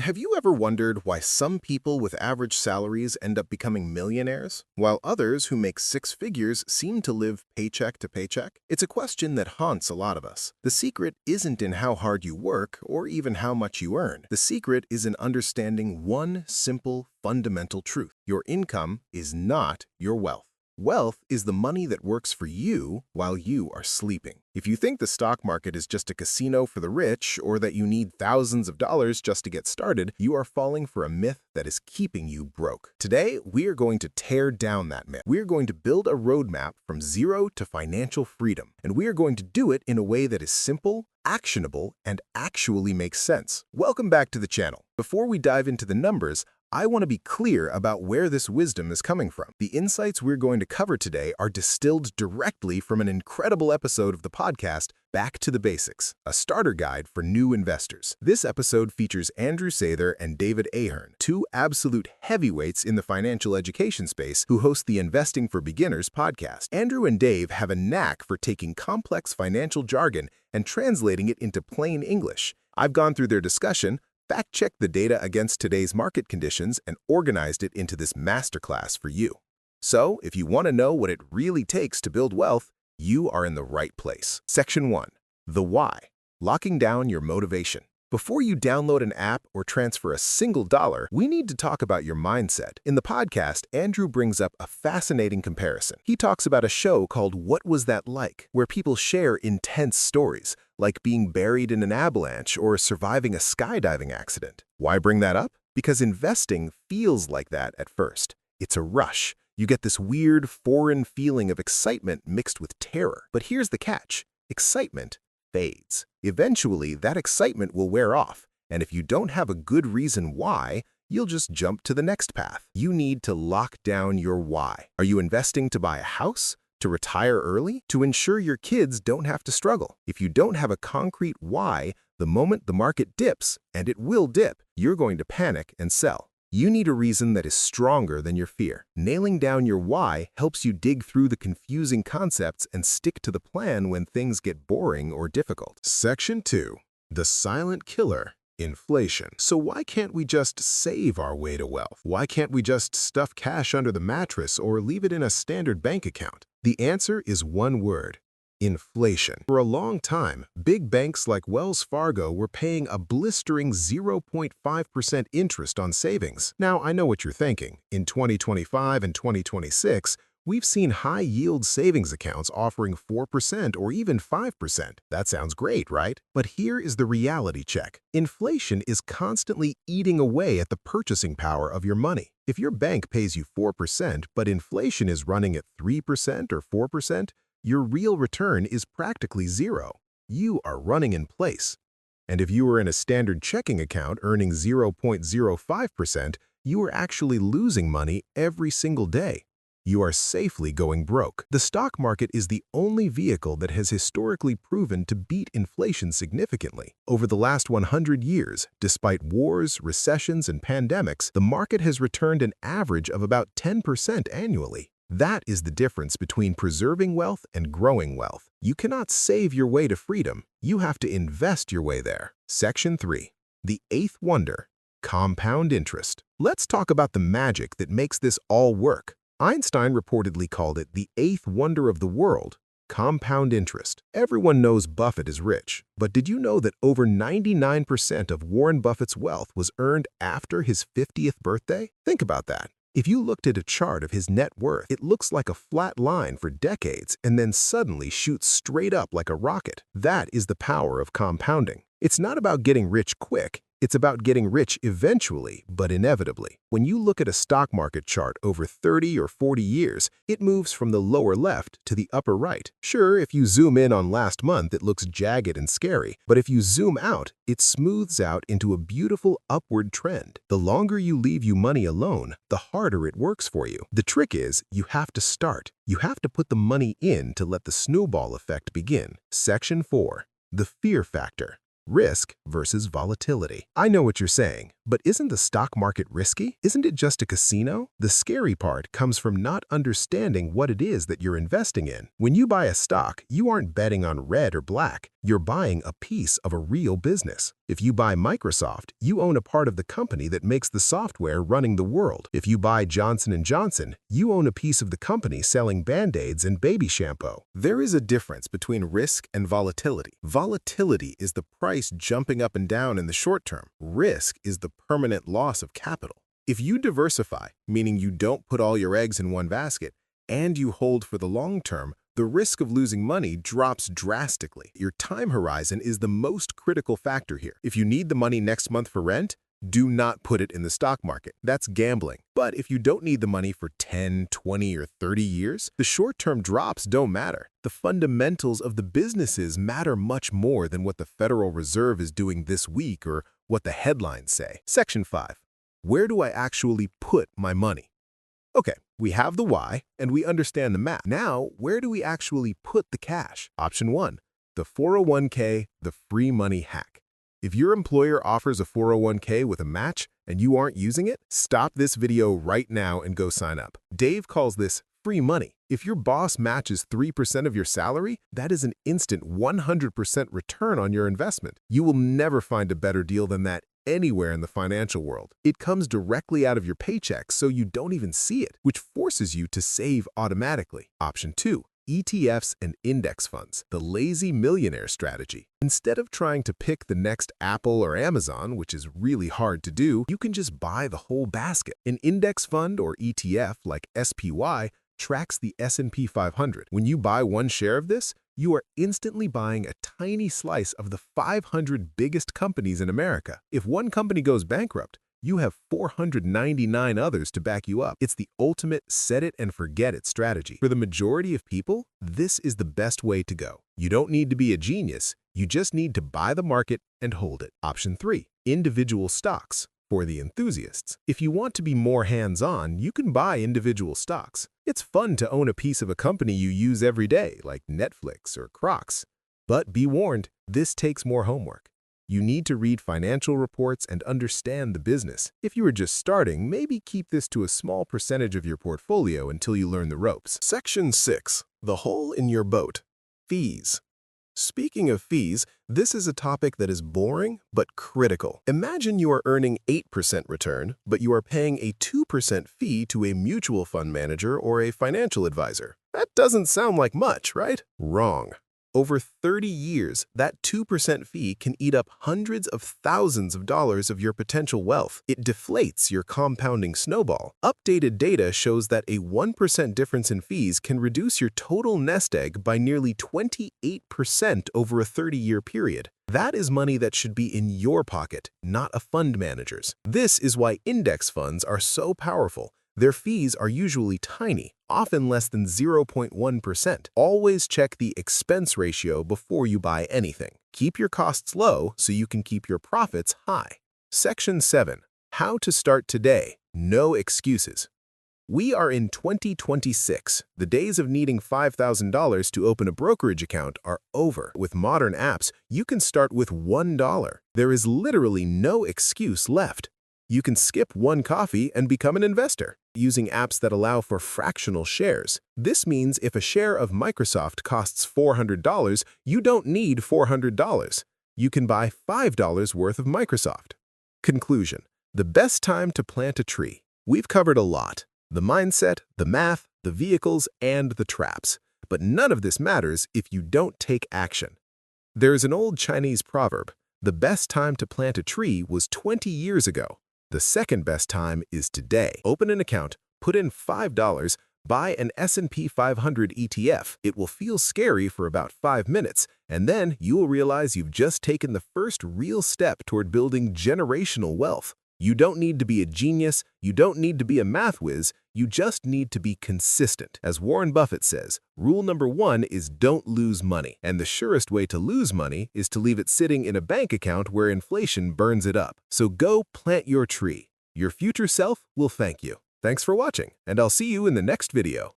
Have you ever wondered why some people with average salaries end up becoming millionaires, while others who make six figures seem to live paycheck to paycheck? It's a question that haunts a lot of us. The secret isn't in how hard you work or even how much you earn. The secret is in understanding one simple, fundamental truth. Your income is not your wealth. Wealth is the money that works for you while you are sleeping. If you think the stock market is just a casino for the rich or that you need thousands of dollars just to get started, you are falling for a myth that is keeping you broke. Today, we are going to tear down that myth. We are going to build a roadmap from zero to financial freedom, and we are going to do it in a way that is simple, actionable, and actually makes sense. Welcome back to the channel. Before we dive into the numbers, I want to be clear about where this wisdom is coming from. The insights we're going to cover today are distilled directly from an incredible episode of the podcast, Back to the Basics, a starter guide for new investors. This episode features Andrew Sather and David Ahern, two absolute heavyweights in the financial education space who host the Investing for Beginners podcast. Andrew and Dave have a knack for taking complex financial jargon and translating it into plain English. I've gone through their discussion, fact-checked the data against today's market conditions, and organized it into this masterclass for you. So, if you want to know what it really takes to build wealth, you are in the right place. Section 1. The Why. Locking down your motivation. Before you download an app or transfer a single dollar, we need to talk about your mindset. In the podcast, Andrew brings up a fascinating comparison. He talks about a show called What Was That Like?, where people share intense stories, like being buried in an avalanche or surviving a skydiving accident. Why bring that up? Because investing feels like that at first. It's a rush. You get this weird, foreign feeling of excitement mixed with terror. But here's the catch. Excitement fades. Eventually, that excitement will wear off, and if you don't have a good reason why, you'll just jump to the next path. You need to lock down your why. Are you investing to buy a house? To retire early? To ensure your kids don't have to struggle? If you don't have a concrete why, the moment the market dips, and it will dip, you're going to panic and sell. You need a reason that is stronger than your fear. Nailing down your why helps you dig through the confusing concepts and stick to the plan when things get boring or difficult. Section 2. The Silent Killer. Inflation. So why can't we just save our way to wealth? Why can't we just stuff cash under the mattress or leave it in a standard bank account? The answer is one word. Inflation. For a long time, big banks like Wells Fargo were paying a blistering 0.5% interest on savings. Now, I know what you're thinking. In 2025 and 2026, we've seen high-yield savings accounts offering 4% or even 5%. That sounds great, right? But here is the reality check. Inflation is constantly eating away at the purchasing power of your money. If your bank pays you 4%, but inflation is running at 3% or 4%, your real return is practically zero. You are running in place. And if you are in a standard checking account earning 0.05%, you are actually losing money every single day. You are safely going broke. The stock market is the only vehicle that has historically proven to beat inflation significantly. Over the last 100 years, despite wars, recessions, and pandemics, the market has returned an average of about 10% annually. That is the difference between preserving wealth and growing wealth. You cannot save your way to freedom. You have to invest your way there. Section 3. The Eighth Wonder. Compound interest. Let's talk about the magic that makes this all work. Einstein reportedly called it the eighth wonder of the world, compound interest. Everyone knows Buffett is rich, but did you know that over 99% of Warren Buffett's wealth was earned after his 50th birthday? Think about that. If you looked at a chart of his net worth, it looks like a flat line for decades and then suddenly shoots straight up like a rocket. That is the power of compounding. It's not about getting rich quick. It's about getting rich eventually, but inevitably. When you look at a stock market chart over 30 or 40 years, it moves from the lower left to the upper right. Sure, if you zoom in on last month, it looks jagged and scary, but if you zoom out, it smooths out into a beautiful upward trend. The longer you leave your money alone, the harder it works for you. The trick is, you have to start. You have to put the money in to let the snowball effect begin. Section 4. The Fear Factor. Risk versus volatility. I know what you're saying, But isn't the stock market risky? Isn't it just a casino? The scary part comes from not understanding what it is that you're investing in. When you buy a stock, you aren't betting on red or black. You're buying a piece of a real business. If you buy Microsoft, you own a part of the company that makes the software running the world. If you buy Johnson & Johnson, you own a piece of the company selling Band-Aids and baby shampoo. There is a difference between risk and volatility. Volatility is the price jumping up and down in the short term. Risk is the permanent loss of capital. If you diversify, meaning you don't put all your eggs in one basket, and you hold for the long term, the risk of losing money drops drastically. Your time horizon is the most critical factor here. If you need the money next month for rent, do not put it in the stock market. That's gambling. But if you don't need the money for 10, 20, or 30 years, the short-term drops don't matter. The fundamentals of the businesses matter much more than what the Federal Reserve is doing this week or what the headlines say. Section 5. Where do I actually put my money? Okay, we have the why, and we understand the math. Now, where do we actually put the cash? Option 1, the 401k, the free money hack. If your employer offers a 401k with a match and you aren't using it, stop this video right now and go sign up. Dave calls this free money. If your boss matches 3% of your salary, that is an instant 100% return on your investment. You will never find a better deal than that anywhere in the financial world. It comes directly out of your paycheck, so you don't even see it, which forces you to save automatically. Option 2. ETFs and index funds, the lazy millionaire strategy. Instead of trying to pick the next Apple or Amazon, which is really hard to do, you can just buy the whole basket. An index fund or ETF like SPY tracks the S&P 500. When you buy one share of this, you are instantly buying a tiny slice of the 500 biggest companies in America. If one company goes bankrupt, you have 499 others to back you up. It's the ultimate set it and forget it strategy. For the majority of people, this is the best way to go. You don't need to be a genius. You just need to buy the market and hold it. Option 3, individual stocks. For the enthusiasts, if you want to be more hands-on, you can buy individual stocks. It's fun to own a piece of a company you use every day, like Netflix or Crocs. But be warned, this takes more homework. You need to read financial reports and understand the business. If you are just starting, maybe keep this to a small percentage of your portfolio until you learn the ropes. Section 6. The hole in your boat. Fees. Speaking of fees, this is a topic that is boring but critical. Imagine you are earning 8% return, but you are paying a 2% fee to a mutual fund manager or a financial advisor. That doesn't sound like much, right? Wrong. Over 30 years, that 2% fee can eat up hundreds of thousands of dollars of your potential wealth. It deflates your compounding snowball. Updated data shows that a 1% difference in fees can reduce your total nest egg by nearly 28% over a 30-year period. That is money that should be in your pocket, not a fund manager's. This is why index funds are so powerful. Their fees are usually tiny, often less than 0.1%. Always check the expense ratio before you buy anything. Keep your costs low so you can keep your profits high. Section 7. How to start today. No excuses. We are in 2026. The days of needing $5,000 to open a brokerage account are over. With modern apps, you can start with $1. There is literally no excuse left. You can skip one coffee and become an investor using apps that allow for fractional shares. This means if a share of Microsoft costs $400, you don't need $400. You can buy $5 worth of Microsoft. Conclusion: the best time to plant a tree. We've covered a lot: the mindset, the math, the vehicles, and the traps. But none of this matters if you don't take action. There's an old Chinese proverb: the best time to plant a tree was 20 years ago. The second best time is today. Open an account, put in $5, buy an S&P 500 ETF. It will feel scary for about 5 minutes, and then you will realize you've just taken the first real step toward building generational wealth. You don't need to be a genius. You don't need to be a math whiz. You just need to be consistent. As Warren Buffett says, rule number 1 is don't lose money. And the surest way to lose money is to leave it sitting in a bank account where inflation burns it up. So go plant your tree. Your future self will thank you. Thanks for watching, and I'll see you in the next video.